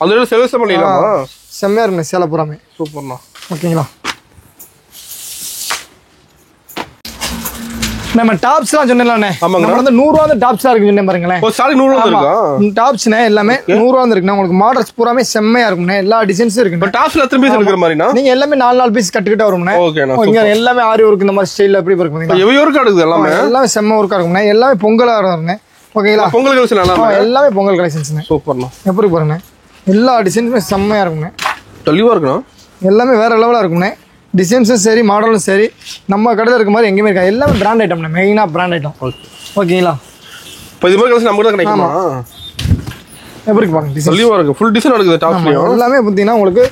அதோட சேல்ஸ் பண்ணிடலாமா? செம்மையா இருக்குண்ணே சேலை பூராமே. சூப்பர்ண்ணா. ஓகேங்களா. நம்ம டாப்ஸ்லாம் சொன்னேன்லண்ணே. நம்ம வந்து 100 ரூபா டாப்ஸ்லாம் இருக்கு சொன்னேன் பாருங்களேன். ஒரு சாரி 100 ரூபா இருக்கா? டாப்ஸ்னே எல்லாமே 100 ரூபா இருக்குண்ணே. உங்களுக்கு மாடல்ஸ் பூராமே செம்மையா இருக்கும்ண்ணே. எல்லா டிசைன்ஸும் இருக்கு. இப்போ டாப்ஸ்ல எத்தனை பீஸ் எடுக்கிற மாதிரினா? நீங்க எல்லாமே 4 பீஸ் கட்டுக்கிட்டே வரும்ண்ணே. ஓகேண்ணா. இங்க எல்லாமே ஆரி ஒர்க் இந்த மாதிரி ஸ்டைல்ல எப்படி இருக்கும் பாத்தீங்களா? ஹெவி ஒர்க் இருக்குது எல்லாமே. எல்லாமே செம்ம ஒர்க்கா இருக்கும்ண்ணே. எல்லாமே பொங்கலா இருக்கும்ண்ணே. ஓகேங்களா. பொங்கல் கலெக்ஷன் எல்லாமே பொங்கல் கலெக்ஷன்ஸ்ண்ணே. சூப்பர்ண்ணா. எப்படி பாருங்க எல்லா டிசைன்ஸுமே செம்மையா இருக்கும்ண்ணே. தெளிவா இருக்குண்ணா. எல்லாமே வேற லெவலா இருக்கும்ண்ணே. டிசைன்ஸும் சரி மாடலும் சரி நம்ம கடையில் இருக்க மாதிரி எங்கேயுமே இருக்கா. எல்லாமே பிராண்ட் ஐட்டம்ண்ணே. மெயினாக பிராண்ட் ஐட்டம். ஓகேங்களா. இப்போ இது மாதிரி கலெக்ஷன் நம்ம தான் கிடைக்குமா? எப்படி பாருங்க தெளிவா இருக்கு. ஃபுல் டிசைன் இருக்குது டாப்ஸ்லயும். எல்லாமே பார்த்தீங்கன்னா உங்களுக்கு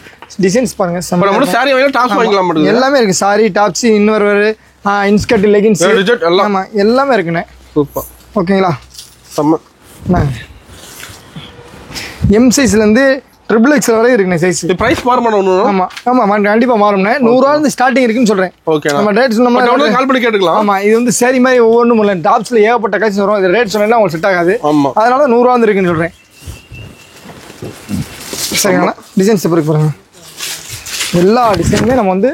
டிசைன்ஸ் பாருங்க. நம்ம சாரி வாங்கினா டாப்ஸ் வாங்கிக்கலாம் மட்டும். எல்லாமே இருக்கு. சாரி டாப்ஸ் இன்னொரு இன்ஸ்கர்ட் லெகின்ஸ் ஆமா எல்லாமே இருக்குண்ணே. சூப்பர். ஓகேங்களா. செம்ம. எம் சைஸ்லேருந்து XXL வரை இருக்குண்ணே சைஸ். பிரைஸ் மாறுமா? ஆமா ஆமா கண்டிப்பா மாறும்ண்ணே. 100 ரூபா ஸ்டார்டிங் இருக்குன்னு சொல்றேன். ஓகே நம்ம ரேட் சொன்னோம்னா கால் பண்ணி கேட்டுக்கலாம். ஆமா இது வந்து சரி மாதிரி ஒவ்வொன்றும் இல்லை. டாப்ஸ்ல ஏகப்பட்ட கலெக்ஷன் வரும். இது ரேட் சொன்னா உங்களுக்கு செட் ஆகாது. அதனால 100 ரூபா இருக்குன்னு சொல்றேன். சரிங்களா. டிசைன்ஸ் எப்படி பாருங்க. எல்லா டிசைனுமே நம்ம வந்து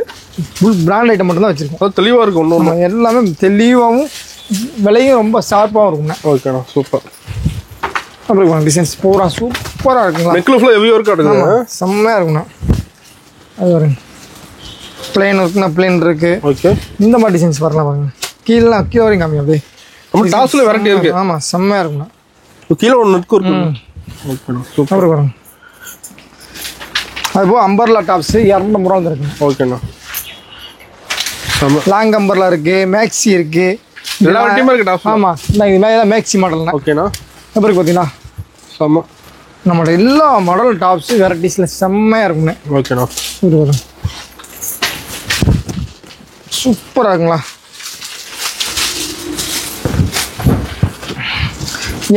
ஃபுல் பிராண்ட் ஐட்டம் மட்டும் தான் வச்சிருக்கோம். தெளிவா இருக்கும். ஒன்றும் எல்லாமே தெளிவாகவும் விலையும் ரொம்ப ஷார்ப்பாகவும் இருக்கும்ண்ணே. ஓகேண்ணா சூப்பர். அப்புறம் டிசைன்ஸ் பூரா சூப்பராக இருக்குங்களா. நெக்ல ஃபுல்லாக ஹெவி ஒர்க் ஆகுதுங்க. செம்மையாக இருக்குண்ணா. அது வருங்க பிளேன் ஒர்க்குண்ணா. பிளேன் இருக்கு. ஓகே இந்த மாதிரி டிசைன்ஸ் வரலாம் பாருங்க. கீழே வரைக்கும் காமி அப்படியே. நம்ம டாப்ஸ்ல வெரைட்டி இருக்கு. ஆமாம் செம்மையாக இருக்குண்ணா. கீழே ஒன்று இருக்கு. ஓகேண்ணா சூப்பர். அப்புறம் பாருங்க அதுபோல் அம்பர்லா டாப்ஸ் 250 ரூபா வந்துருக்கு. ஓகேண்ணா. லாங் அம்பர்லா இருக்கு. மேக்ஸி இருக்கு. எல்லா வெரைட்டியுமே இருக்கு டாப்ஸ். ஆமாம் இது மேலே மேக்ஸி மாடல்ண்ணா. ஓகேண்ணா. எப்படி பார்த்தீங்களா செம்ம. நம்மளோட எல்லா மாடல் டாப்ஸ் வெரைட்டிஸில் செம்மையாக இருக்குண்ணே. ஓகேண்ணா. இது வரும் சூப்பராக இருக்குங்களா.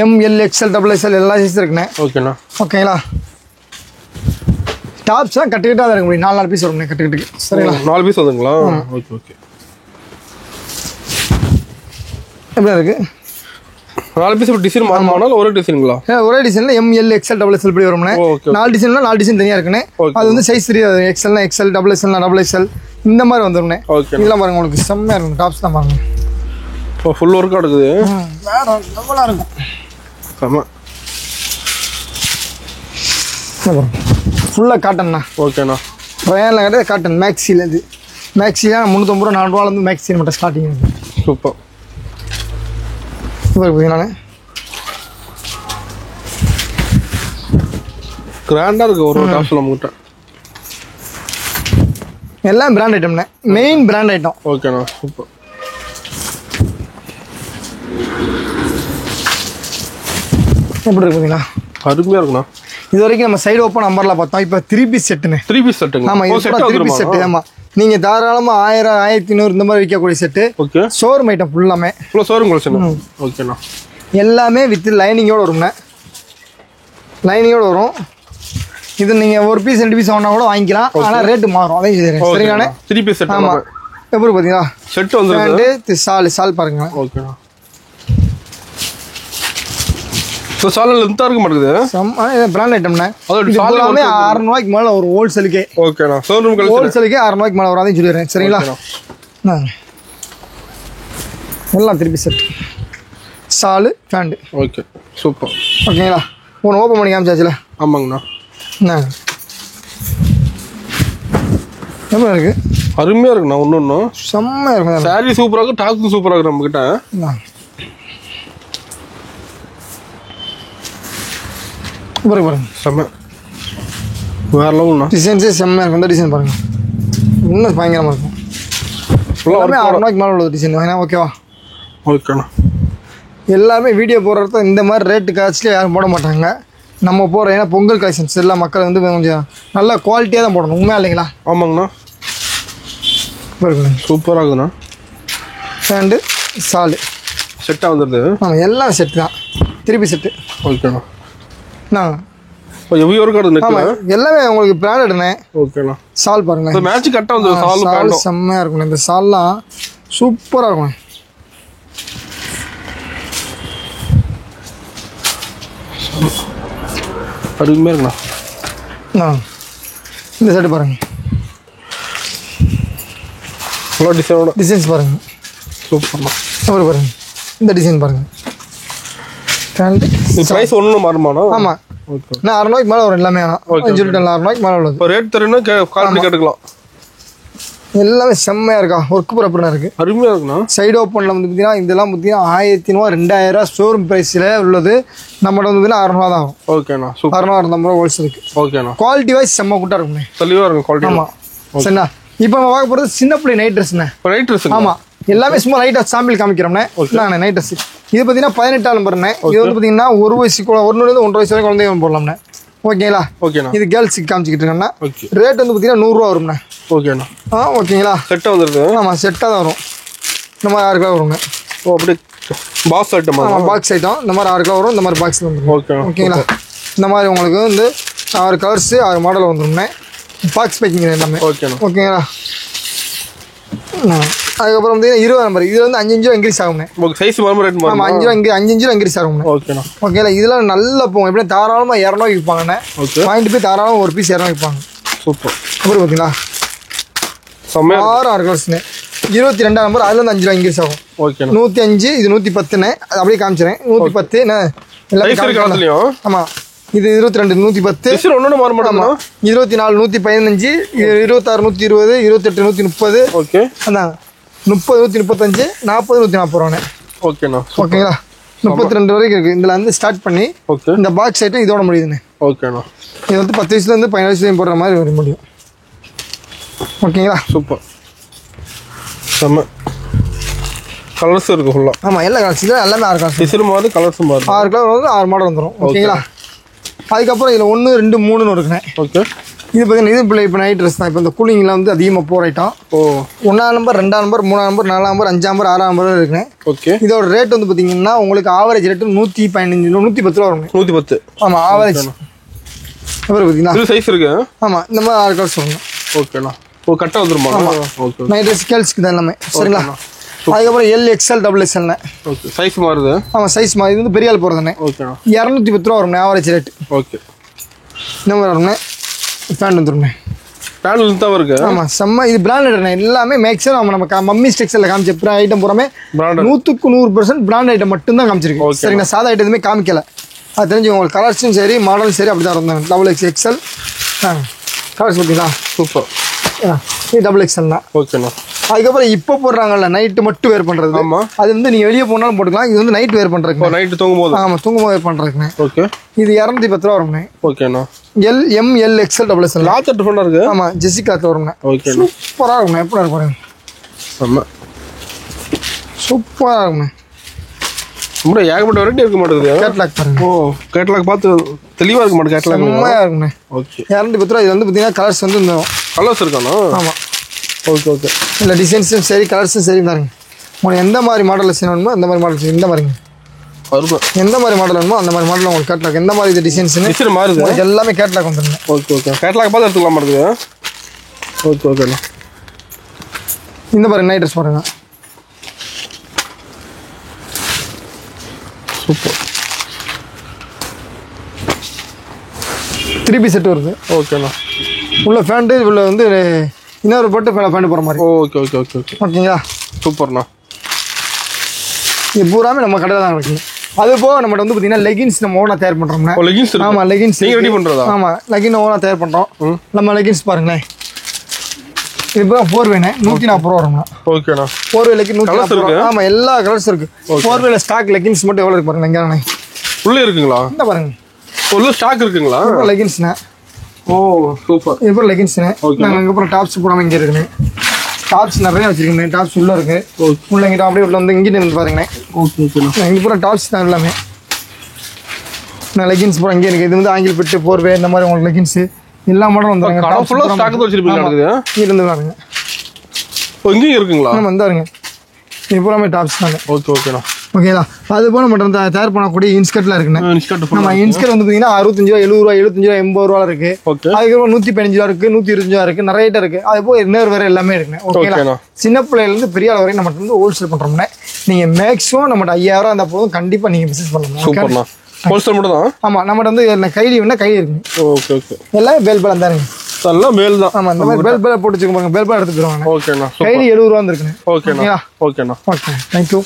ML XL XXL எல்லா சைஸும் இருக்குண்ணே. ஓகேண்ணா. ஓகேங்களா. டாப்ஸ் தான் கட்டுக்கிட்டே தான் இருக்க முடியும். 4 பீஸ் வரும்ண்ணே கட்டுக்கிட்டு. சரிங்களா. 4 பீஸ் வருதுங்களா? Okay okay. எப்படி இருக்கு 4 பீஸ் டிசைன் மாறுமானாலும் ஒரே டிசைனுங்களா? ஒரே டிசைனில் ML XL XXL இப்படி வரும்ண்ணே. 4 டிசைன்னா 4 டிசைன் தனியாக இருக்குண்ணே. அது வந்து சைஸ் 3 XLனா XL XXLனா XXL இந்த மாதிரி வந்துடும்ண்ணே. இதெல்லாம் பாருங்க உங்களுக்கு செம்மையாக இருக்கும். டாப்ஸ் தான் பாருங்க. இப்போ ஃபுல் ஒர்க் ஆகுது. வேற லெவலாக இருக்கும். செம்ம. ஃபுல்லாக காட்டன்ண்ணா. ஓகேண்ணா. ரயானில் கிடையாது காட்டன். மேக்ஸியில் இது மேக்ஸிலாம் 350 ரூபா 4 ரூபாலேருந்து மேக்ஸி மட்டும் ஸ்டார்டிங் இருக்குது. சூப்பர். பார்த்தீங்கன்னாண்ணே கிராண்டாக இருக்குது ஒரு டாப்ஸ் நம்மகிட்ட. எல்லாம் பிராண்ட் ஐட்டம்ண்ணே. Main brand item. ஓகேண்ணா சூப்பர். எப்படி இருக்கு பார்த்தீங்களா? அருமையாக இருக்குண்ணா. இது வரைக்கும் நம்ம சைடு ஓப்பன் நம்பர்லாம் பார்த்தோம். இப்போ 3 பீஸ் செட்டுண்ணே. 3 பீஸ் செட்டுங்க. ஆமாம் இது 3 பீஸ் செட்டு. ஆமாம் நீங்கள் தாராளமாக 1000 1500 இந்த மாதிரி விற்கக்கூடிய செட்டு. ஓகே ஷோரூம் ஐட்டம் ஃபுல்லாமே. ஃபுல்லாக ஷோரூம் கலெக்ஷன். ஓகேண்ணா. எல்லாமே வித் லைனிங்கோடு வரும்ண்ணே. லைனிங்கோடு வரும். இது நீங்கள் ஒரு பீஸ் 2 பீஸ் வாங்கினா கூட வாங்கிக்கலாம். ஆனால் ரேட்டு மாறும். அதையும் செய்கிறேன். சரிங்கண்ணே. 3 பீஸ் செட். ஆமாம் எப்படி பார்த்தீங்களா செட் வந்து சால் பாருங்க. ஓகேண்ணா. ஸோ சாலில் லென்த்தாக இருக்க மாட்டேங்குது. பிராண்ட் ஐட்டம்ண்ணே. எல்லாமே 600 ரூபாய்க்கு மேலே ஒரு ஹோல்சேலுக்கே. ஓகேண்ணா. ஷோரூம் ஹோல்சேலுக்கே 600 ரூபாய்க்கு மேலே வராதையும் சொல்லிடுறேன். சரிங்களா. எல்லாம் 3 பீஸ் செட். சாலு பேண்ட். Okay super. ஓகேங்களா. ஒன்று ஓப்பன் பண்ணி காமிச்சாச்சுல. ஆமாங்கண்ணா. எப்படி இருக்கு? அருமையாக இருக்குண்ணா. ஒன்று செம்மையாக இருக்கும். சாரி சூப்பராக இருக்கும். டாப்ஸும் சூப்பராக இருக்கும் நம்மக்கிட்ட. பாருங்க செம்ம. வேற லெவல்ண்ணா. டிசைன்ஸே செம்மையாக இருக்கும். இந்த டிசைன் பாருங்க இன்னும் பயங்கரமாக இருக்கும். எல்லாமே 600 ரூபாய்க்கு மேலே உள்ள டிசைன் வேணா. ஓகேவா. ஓகேண்ணா. எல்லாமே வீடியோ போடுறத இந்த மாதிரி ரேட்டு காஸ்ட்லியாக யாரும் போட மாட்டாங்க. நம்ம போடுற ஏன்னா பொங்கல் கலெக்ஷன்ஸ் எல்லாம் மக்கள் வந்து கொஞ்சம் நல்லா குவாலிட்டியாக தான் போடணும். உண்மையா இல்லைங்களா? ஆமாங்கண்ணா. இருக்குண்ணா. சூப்பராக இருக்குண்ணா. பேண்ட் சால் செட்டாக வந்துடுது. ஆமாம் எல்லாம் செட்டு தான், திருப்பி செட்டு. ஓகேண்ணா. நான் எவ்வளோ இருக்கு? ஆமாம் எல்லாமே உங்களுக்கு பிராண்டட்ண்ணே. ஓகேண்ணா. சால் பாருங்களேன், மேட்ச் கரெக்டாக வந்துடும். சால் செம்மையாக இருக்கும். இந்த சால்லாம் சூப்பராக இருக்கும். அருமையாக இருக்குண்ணா. இந்த செட்டு பாருங்க, டிசைன்ஸ் பாருங்க, சூப்பர்ண்ணா. அப்புறம் பாருங்க இந்த டிசைன் பாருங்க. ப்ரைஸ் ஒன்றும் மாறுமாண்ணா? ஆமாம், நான் 6 ரூபாய்க்கு மேலே வரும் எல்லாமே. ஆனால் 6 ரூபாய்க்கு மேலே உள்ளது. இப்போ ரேட் தரேன்னா கால் கேட்டுக்கலாம். எல்லாமே செம்மையாக இருக்கா, ஒர்க் ப்ராப்பராக இருக்குது, அருமையாக இருக்குண்ணா. சைடு ஓப்பனில் வந்து பார்த்தீங்கன்னா இதெல்லாம் பார்த்தீங்கன்னா 1500 2000 ஷோரூம் ப்ரைஸில் உள்ளது. நம்மகிட்ட வந்து பார்த்தீங்கன்னா 600 தான் ஆகும். ஓகேண்ணா. 600 ஹோல்சேலுக்கு. ஓகேண்ணா. குவாலிட்டி வைஸ் செம்ம கூட்டாக இருக்குண்ணே, தெளிவாக இருக்கும் குவாலிட்டி. ஆமாம் சரிண்ணா. இப்போ நம்ம பார்க்க போகிறது சின்ன பிள்ளை நைட் ட்ரெஸ்ண்ணே. Night dress? ஆமாம், எல்லாமே சும்மா லைட்டாக சாம்பிள் காமிக்கிறோம்ண்ணே. இல்லைண்ணே நைட் ட்ரெஸ் இது பார்த்தீங்கன்னா 18 நம்பர்ண்ணே. இது வந்து பார்த்தீங்கன்னா 1 வயசு 1 வயசு வரை குழந்தைங்க போடலாம்ண்ணே. ஓகேங்களா? ஓகேண்ணா. இது கேர்ள்ஸுக்கு காமிச்சிக்கிட்டு இருக்கேன்னா ரேட் வந்து பார்த்தீங்கன்னா 100 ரூபா வரும்ண்ணே. ஓகேண்ணா. ஓகேங்களா? செட்டாக வந்துருக்கு. ஆமாம் செட்டாக தான் வரும். இந்த மாதிரி 6 கிலோ வருங்க. ஓ அப்படி பாக்ஸ் ஐட்டம்? ஆமாம் பாக்ஸ் ஐட்டம். இந்த மாதிரி 6 கிலோ வரும். இந்த மாதிரி பாக்ஸில் வந்துடும். ஓகேங்களா? இந்த மாதிரி உங்களுக்கு வந்து 6 கலர்ஸு 6 மாடல் வந்துடும்ண்ணே. பாக்ஸ் பேக்கிங் எல்லாமே. ஓகேங்களா? அதுக்கப்புறம் வந்து 20 நம்பர். இது வந்து 5 இன்ச்சு இன்க்ரீஸ் ஆகும்ண்ணே. Size rate? ஆமாம் 5 இன்ச்சு இன்க்ரீஸ் ஆகும்ண்ணே. ஓகேங்களா? இதெல்லாம் நல்லா போகும். எப்படின்னா தாராளமாக 200 விற்பாங்கண்ணே. வாங்கிட்டு போய் தாராளமாக ஒரு பீஸ் 200 விற்பாங்க. சூப்பர். அப்புறம் பார்த்தீங்களா 6 கலர்ஸ்ண்ணே. 22 நம்பர். அதில் வந்து 5 ரூபா இன்க்ரீஸ் ஆகும். 105. இது 110ண்ணே. அது அப்படியே காமிச்சிடறேன். 110 எல்லாமே. ஆமாம் இது 22 110. ஒன்று மாற மாட்டோமா? 24 115. 26 120. 28 130. ஓகே அதான் 30 135. 40 140 ரூபாண்ணே. ஓகேண்ணா. ஓகேங்களா? 32 வரைக்கும் இருக்குது. இதில் வந்து ஸ்டார்ட் பண்ணி இந்த பாக்ஸ் ஐட்டம் இதோட முடியுதுண்ணே. ஓகேண்ணா. இது வந்து 10 வயசுலேருந்து 15 வயசுலேயும் போடுற மாதிரி வர முடியும். ஓகேங்களா? சூப்பர். செம்ம கலர்ஸ் இருக்குது ஃபுல்லாக. ஆமாம் எல்லா கலர்ஸ். இதில் எல்லாமே 6 கலர்ஸ். டிசைன் மாதிரி கலர்ஸும் மாறும். 6 கலர் வந்து 6 மாடல் வந்துடும். ஓகேங்களா? அதுக்கப்புறம் இதில் 1 2 3 இருக்குண்ணே. ஓகே. இது பார்த்தீங்கன்னா இது பிள்ளை இப்போ நைட் ட்ரெஸ் தான். இப்போ இந்த கூலிங்கில் வந்து அதிகமாக போகிற ஐட்டம். 1ஆம் நம்பர் 2ஆம் நம்பர் 3ஆம் நம்பர் 4ஆம் நம்பர் 5ஆம் நம்பர் 6ஆம் நம்பர் இருக்குண்ணே. ஓகே. இதோட ரேட் வந்து பார்த்தீங்கன்னா உங்களுக்கு ஆவரேஜ் ரேட்டு 115 110 ரூபா வருங்க. 110. ஆமாம் ஆவரேஜ். அப்புறம் பார்த்தீங்கன்னா சைஸ் இருக்கு. ஆமாம் இந்த மாதிரி 6 கலர்ஸ் வருங்க. ஓகேண்ணா. கரெக்டாக வந்துருமா? ஓகே. நைட் ட்ரெஸ் கேர்ள்ஸ்க்கு தான் எல்லாமே. சரிங்களா? அதுக்கப்புறம் LXL XXL. ஓகே. சைஸ் மாறுது. ஆமாம் சைஸ் மாறுது. இது வந்து பெரிய ஆள் போகிறதுண்ணே. ஓகேண்ணா. 210 ரூபா வரும்ண்ணே ஆவரேஜ் ரேட். ஓகே. இந்த மாதிரி வரும்ண்ணே. பேண்ட் வந்துடும்ண்ணே. பேண்ட் தான் இருக்கு. ஆமாம் செம்ம. இது பிராண்டட்ண்ணே. எல்லாமே மேக்ஸிமம் நம்ம மம்மி ஸ்டெக்ஸில் காமிச்ச ஐட்டம் பூராமே 100% பிராண்ட் ஐட்டம் மட்டும்தான் காமிச்சிருக்கு. சரிங்க, சாதா ஐட்டம் எதுவுமே காமிக்கல. அது தெரிஞ்சு உங்களுக்கு கலர்ஸும் சரி மாடலும் சரி அப்படி தான் இருந்தாங்க. XXL கலர்ஸ் பார்த்தீங்களா? சூப்பர். இது XXL தான். ஓகேண்ணா. அதுக்கப்புறம் இப்போ போடுறாங்கல்ல நைட்டு மட்டும் வேர் பண்ணுறது. ஆமாம் அது வந்து நீங்கள் வெளியே போனாலும் போட்டுக்கலாம். இது வந்து நைட் வேர் பண்ணுறதுக்கு. நைட்டு தூங்கும்போது. ஆமாம் தூங்கும்போது வேர் பண்ணுறதுக்குண்ணே. ஓகே. இது 210 ரூபா வரும்ண்ணே. ஓகேண்ணா. LM LXL XXL. கிளாத் டிஃபரெண்டாக இருக்குது. ஆமாம் ஜெர்சி கிளாத் வரும்ண்ணே. ஓகே. சூப்பராக இருக்குண்ணே. எப்படி இருக்கு பாருங்க. ஆமாம் சூப்பராக இருக்குண்ணே. ரொம்ப ஏகப்பட்ட வெரைட்டி இருக்க மாட்டேங்குது. கேட்லாக் பாருங்க. கேட்லாக் பார்த்து தெளிவாக இருக்க மாட்டேங்குது. கேட்லாக் செம்மையாக இருக்குண்ணே. ஓகே. 210 ரூபா. இது வந்து பார்த்தீங்கன்னா கலர்ஸ் வந்து இந்த கலர்ஸ் இருக்காண்ணா? ஆமாம். Okay okay. இல்லை டிசைன்ஸும் சரி கலர்ஸும் சரி தாருங்க. உங்களுக்கு எந்த மாதிரி மாடலில் செய்யணுமோ அந்த மாதிரி மாடல் செய்யும். இந்த மாதிரிங்க எந்த மாதிரி மாடல் வேணுமோ அந்த மாதிரி மாடல் உங்களுக்கு கேட்லாக். எந்த மாதிரி இது டிசைன்ஸ்னு மாறுது எல்லாமே கேட்லாக் வந்துடுங்க. Okay okay. கேட்லாக் பார்த்து எடுத்துக்கலாம் மாட்டேங்குது. ஓகே ஓகேண்ணா. இந்த மாதிரி நைட் ட்ரெஸ் பாருங்க. சூப்பர். 3 பீஸ் செட் வருது. ஓகேண்ணா. உள்ள ஃபேண்ட்டு உள்ள வந்து இன்னொரு போட்டு ஃபேண்ட் போகிற மாதிரி. Okay okay okay okay. ஓகேங்களா? சூப்பர்ண்ணா. இது பூராமே நம்ம கடையில் தான் இருக்குங்க. அது போக நம்மகிட்ட வந்து பார்த்தீங்கன்னா லெகின்ஸ் நம்ம ஓனாக தயார் பண்ணுறோம்னா. லெகின்ஸ்? ஆமாம் லெகின்ஸ் நீங்கள் ரெடி பண்ணுறதா? ஆமாம் லெகின் ஓனாக தயார் பண்ணுறோம். நம்ம லெகின்ஸ் பாருங்களேன். இது இப்போ 4வேண்ணே 140 ரூபா வரும்ண்ணா. ஓகேண்ணா. 4வே லெகின் 140 ரூபா. ஆமாம் எல்லா கலர்ஸ் இருக்குது. 4வேல ஸ்டாக் லெகின்ஸ் மட்டும் எவ்வளோ இருக்கு பாருங்க. எங்கேண்ணே உள்ளே இருக்குங்களா? இந்த பாருங்க உள்ள ஸ்டாக் இருக்குங்களா? லெகின்ஸ்ண்ணே. ஓ சூப்பர். இது அப்புறம் லெகின்ஸ்ண்ணே. நாங்கள் அதுக்கப்புறம் டாப்ஸ் போடாமல் இங்கே இருக்குண்ணே. டாப்ஸ் நிறைய வச்சுருக்கேன். டாப்ஸ் உள்ளே இருக்குது. உள்ள இங்கிட்ட அப்படியே உள்ள வந்து இங்கிட்ட வந்து பாருங்கண்ணே. Okay okay. இங்கே பூரா டாப்ஸ் தான் எல்லாமே. நான் லெகின்ஸ் பூரா இங்கே இருக்குது. இது வந்து ஆங்கிள் பிட்டு 4வே இந்த மாதிரி உங்களுக்கு லெகின்ஸு எல்லா மாடலும் வந்துடுங்க. இருந்து பாருங்க. இங்கேயும் இருக்குங்களா? ஆமாம் வந்தாருங்க. இது பூராமே டாப்ஸ் தாங்க. ஓகேண்ணா. ஓகேங்களா. அது போல மட்டும் தயார் பண்ணக்கூடிய இன்ஸ்கர்ட்லாம் இருக்குண்ணே. நம்ம இன்ஸ்கர்ட் வந்து பார்த்தீங்கன்னா 65 ரூபா, 70 ரூபா, 75 ரூபா, 80 ரூபா இருக்கு. அதுக்கப்புறம் 115 ரூபா இருக்கு, 125 ரூபா இருக்கு, நிறைய இருக்கு. அது போக இன்னொரு வேற எல்லாமே இருக்குண்ணே. ஓகேங்களா. சின்ன பிள்ளையிலேருந்து பெரிய அளவு வரைக்கும் நம்ம வந்து ஹோல்சேல் பண்றோம்னே. நீங்க மேக்ஸிமம் நம்மகிட்ட 5000 இருந்தா போதும், கண்டிப்பா நீங்க பிசினஸ் பண்ணலாம். ஹோல்சேல் மட்டும் தான். ஆமா, நம்மகிட்ட வந்து கைலி வேணா கைலி இருக்கு. எல்லாமே பேல் பழம் தானுங்க. எல்லாம் மேல் தான். ஆமா, இந்த மாதிரி பேல் போட்டு வச்சுக்கோங்க. பேல் பழம் எடுத்து போயிருவாங்க. ஓகேண்ணா. கைலி 70 ரூபா இருக்குண்ணே. ஓகேண்ணா. Okay, thank you.